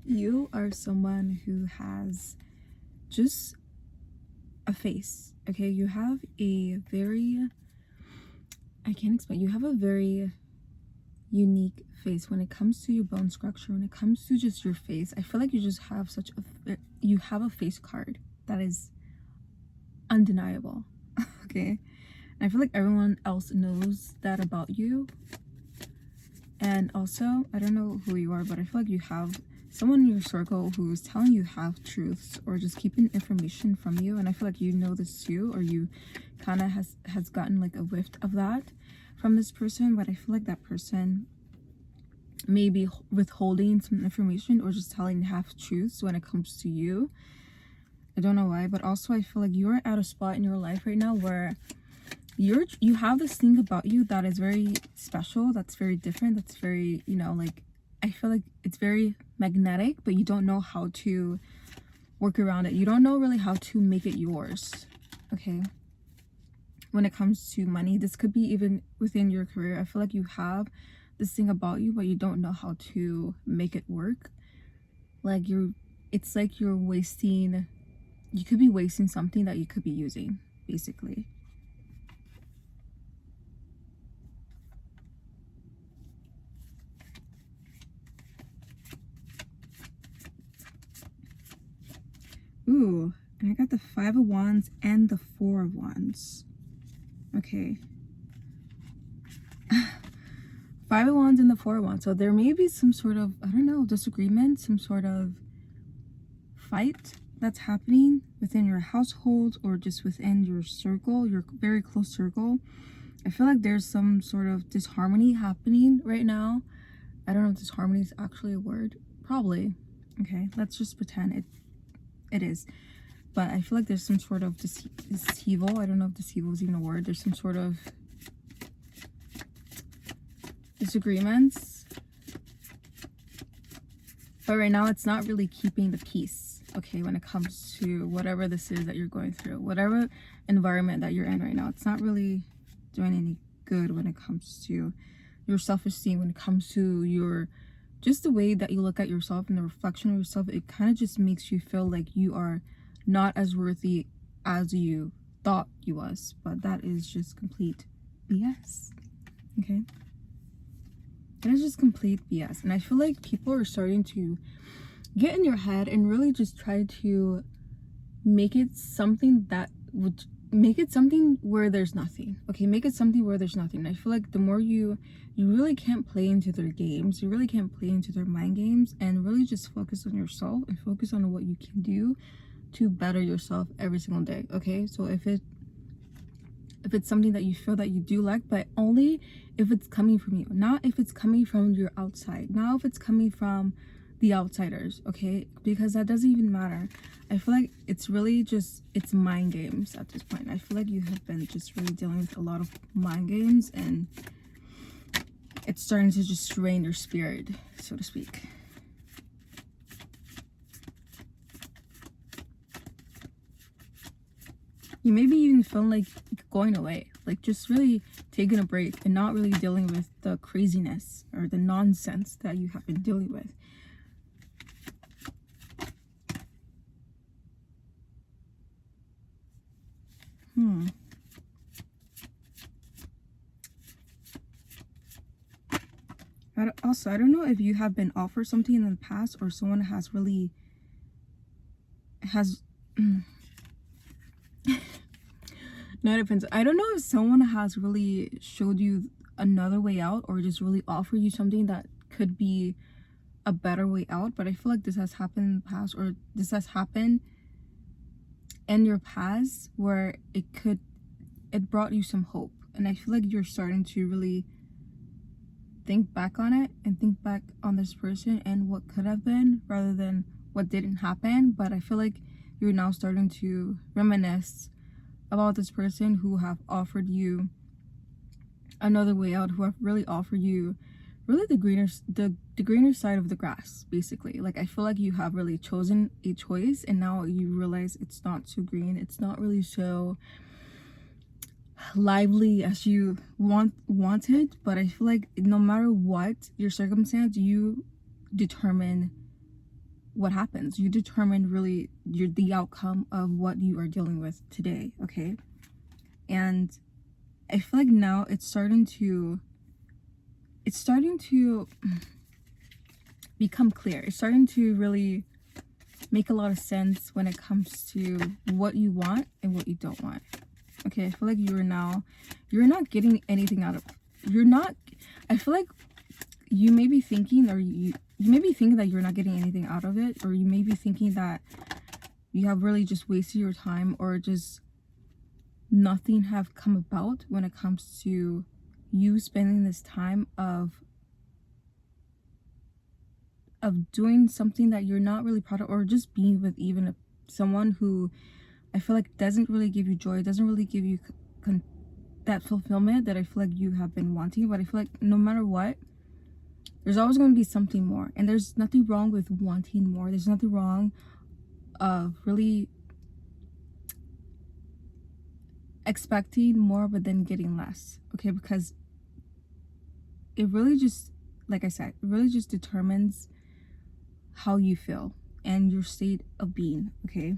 You are someone who has just a face, okay? You have a very, I can't explain, you have a very unique face when it comes to your bone structure, when it comes to just your face. I feel like you just have you have a face card that is undeniable, okay? And I feel like everyone else knows that about you. And also, I don't know who you are, but I feel like you have someone in your circle who's telling you half truths or just keeping information from you. And I feel like you know this too, or you kind of has gotten like a whiff of that from this person. But I feel like that person may be withholding some information or just telling half truths when it comes to you. I don't know why, but also I feel like you're at a spot in your life right now where you have this thing about you that is very special, that's very different, that's very, like, I feel like it's very magnetic, but you don't know how to work around it. You don't know really how to make it yours, okay? When it comes to money, this could be even within your career. I feel like you have this thing about you, but you don't know how to make it work. Like it's like you could be wasting something that you could be using, basically. Ooh, and I got the Five of Wands and the Four of Wands. Okay. Five of Wands and the Four of Wands. So there may be some sort of, I don't know, disagreement, some sort of fight that's happening within your household or just within your circle, your very close circle. I feel like there's some sort of disharmony happening right now. I don't know if disharmony is actually a word. Probably. Okay, let's just pretend it is. But I feel like there's some sort of deceival. I don't know if deceival is even a word. There's some sort of disagreements. But right now, it's not really keeping the peace, okay, when it comes to whatever this is that you're going through. Whatever environment that you're in right now, it's not really doing any good when it comes to your self-esteem, when it comes to your just the way that you look at yourself and the reflection of yourself. It kind of just makes you feel like you are not as worthy as you thought you was, but that is just complete BS. Okay, that is just complete BS. And I feel like people are starting to get in your head and really just try to make it something that would make it something where there's nothing. Okay, make it something where there's nothing. I feel like the more you really can't play into their games, you really can't play into their mind games, and really just focus on yourself and focus on what you can do to better yourself every single day. Okay, so if it's something that you feel that you do like, but only if it's coming from you, not if it's coming from your outside, not if it's coming from the outsiders, okay? Because that doesn't even matter. I feel like it's really just, it's mind games at this point. I feel like you have been just really dealing with a lot of mind games, and it's starting to just drain your spirit, so to speak. You maybe even feel like going away, like just really taking a break and not really dealing with the craziness or the nonsense that you have been dealing with. Also, I don't know if you have been offered something in the past or someone has really no, it depends. I don't know if someone has really showed you another way out or just really offered you something that could be a better way out, but I feel like this has happened in the past, or this has happened in your past where it brought you some hope. And I feel like you're starting to really think back on it and think back on this person and what could have been rather than what didn't happen. But I feel like you're now starting to reminisce about this person who have offered you another way out, who have really offered you really the greener side of the grass, basically. Like, I feel like you have really chosen a choice and now you realize it's not so green, it's not really so lively as you wanted. But I feel like no matter what your circumstance, you determine what happens. You determine really the outcome of what you are dealing with today, okay? And I feel like now it's starting to become clear. It's starting to really make a lot of sense when it comes to what you want and what you don't want. Okay, I feel like you're not getting anything out of, I feel like you may be thinking, or you may be thinking that you're not getting anything out of it, or you may be thinking that you have really just wasted your time, or just nothing have come about when it comes to you spending this time of doing something that you're not really proud of, or just being with even someone who I feel like doesn't really give you joy, doesn't really give you that fulfillment that I feel like you have been wanting. But I feel like no matter what, there's always going to be something more, and there's nothing wrong with wanting more. There's nothing wrong of really expecting more but then getting less, okay? Because it really just, like I said, it really just determines how you feel and your state of being, okay?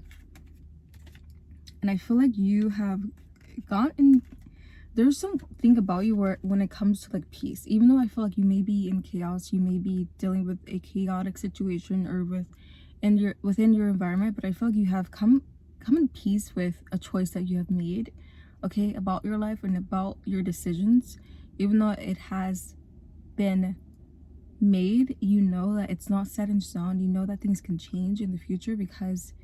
And I feel like you have gotten, there's something about you where when it comes to like peace, even though I feel like you may be in chaos, you may be dealing with a chaotic situation or within your environment, but I feel like you have come in peace with a choice that you have made, okay, about your life and about your decisions. Even though it has been made, you know that it's not set in stone. You know that things can change in the future because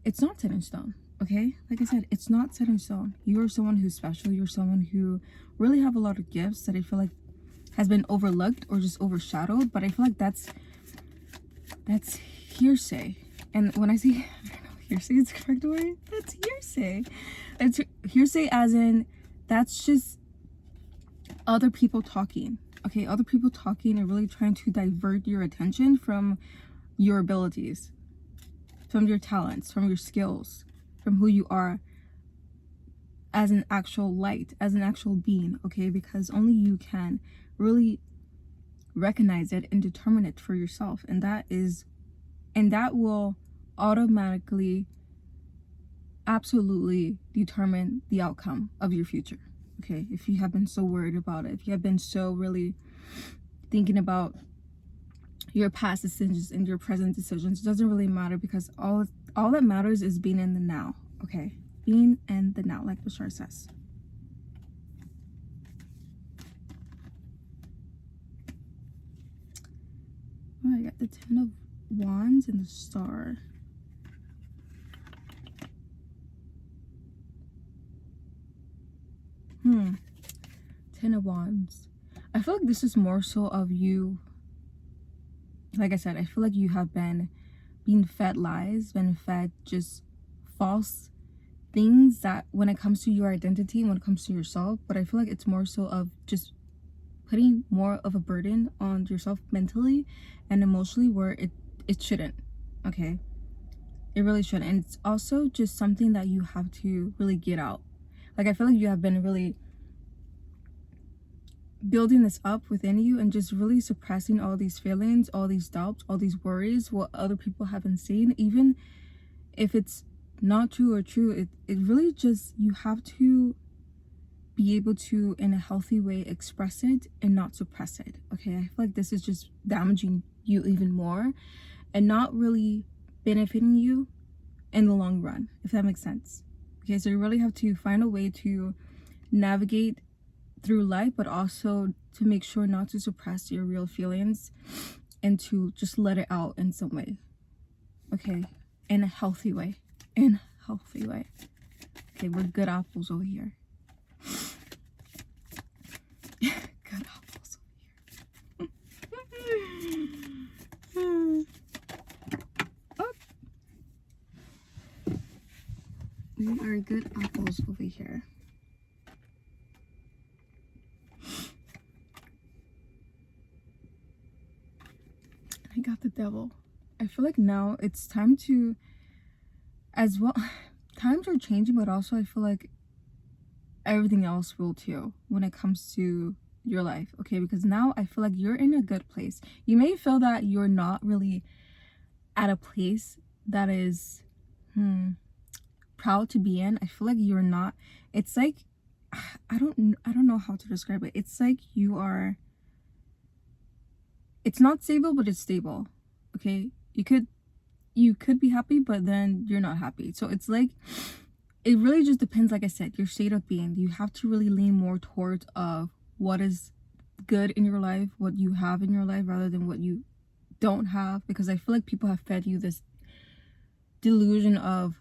it's not set in stone, okay? Like I said, it's not set in stone. You are someone who's special. You're someone who really have a lot of gifts that I feel like has been overlooked or just overshadowed. But I feel like that's hearsay. And when I say, I don't know, hearsay is the correct word, that's hearsay. It's hearsay as in, that's just other people talking, okay? Other people talking and really trying to divert your attention from your abilities, from your talents, from your skills, from who you are as an actual light, as an actual being, okay? Because only you can really recognize it and determine it for yourself. And that will automatically, absolutely determine the outcome of your future, okay? If you have been so worried about it, if you have been so really thinking about your past decisions and your present decisions, it doesn't really matter, because all that matters is being in the now, okay? Being in the now, like Bashar says. Oh, I got the 10 of Wands and the Star. Ten of Wands. I feel like this is more so of you. Like I said, I feel like you have been being fed lies, been fed just false things that when it comes to your identity and when it comes to yourself. But I feel like it's more so of just putting more of a burden on yourself mentally and emotionally where it shouldn't, okay? It really shouldn't. And it's also just something that you have to really get out. Like, I feel like you have been really building this up within you and just really suppressing all these feelings, all these doubts, all these worries, what other people haven't seen. Even if it's not true or true, it really just, you have to be able to, in a healthy way, express it and not suppress it, okay? I feel like this is just damaging you even more and not really benefiting you in the long run, if that makes sense. Okay, so you really have to find a way to navigate through life, but also to make sure not to suppress your real feelings and to just let it out in some way, okay? In a healthy way. Okay, we're good apples over here. Good apples over here. Oh. We are good apples over here. I got the Devil. I feel like now it's time to, as well, times are changing, but also I feel like everything else will too when it comes to your life, okay? Because now I feel like you're in a good place. You may feel that you're not really at a place that is proud to be in. I feel like you're not. It's like I don't know how to describe it. It's like you are. It's not stable, but it's stable. Okay, you could be happy, but then you're not happy. So it's like it really just depends. Like I said, your state of being. You have to really lean more towards of what is good in your life, what you have in your life, rather than what you don't have. Because I feel like people have fed you this delusion of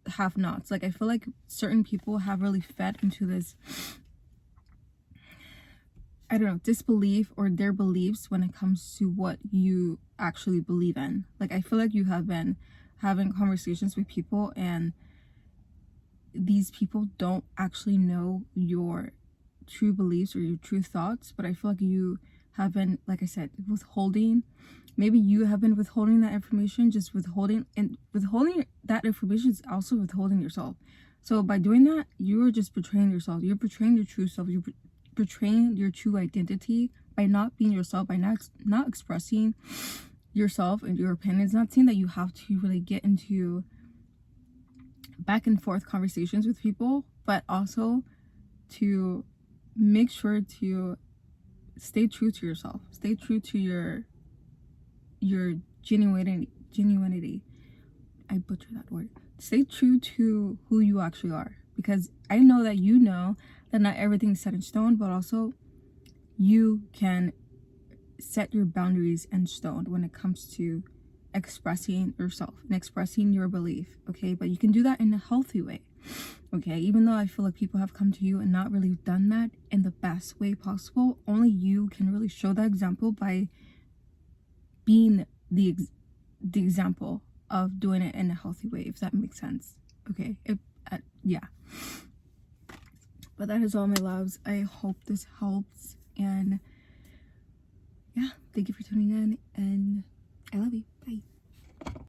have nots. Like I feel like certain people have really fed into this, I don't know, disbelief or their beliefs when it comes to what you actually believe in. Like I feel like you have been having conversations with people and these people don't actually know your true beliefs or your true thoughts, but I feel like you have been, like I said, withholding. Maybe you have been withholding that information, just withholding, and withholding that information is also withholding yourself. So by doing that, you are just betraying yourself. You're betraying your true self. You're betraying your true identity by not being yourself, by not expressing yourself and your opinions. Not saying that you have to really get into back and forth conversations with people, but also to make sure to stay true to yourself. Stay true to your genuinity. I butchered that word. Stay true to who you actually are, because I know that you know that not everything is set in stone, but also you can set your boundaries in stone when it comes to expressing yourself and expressing your belief. Okay, but you can do that in a healthy way. Okay, even though I feel like people have come to you and not really done that in the best way possible, only you can really show that example by being the example of doing it in a healthy way, if that makes sense. Okay, yeah. But that is all, my loves. I hope this helps, and yeah, thank you for tuning in, and I love you. Bye.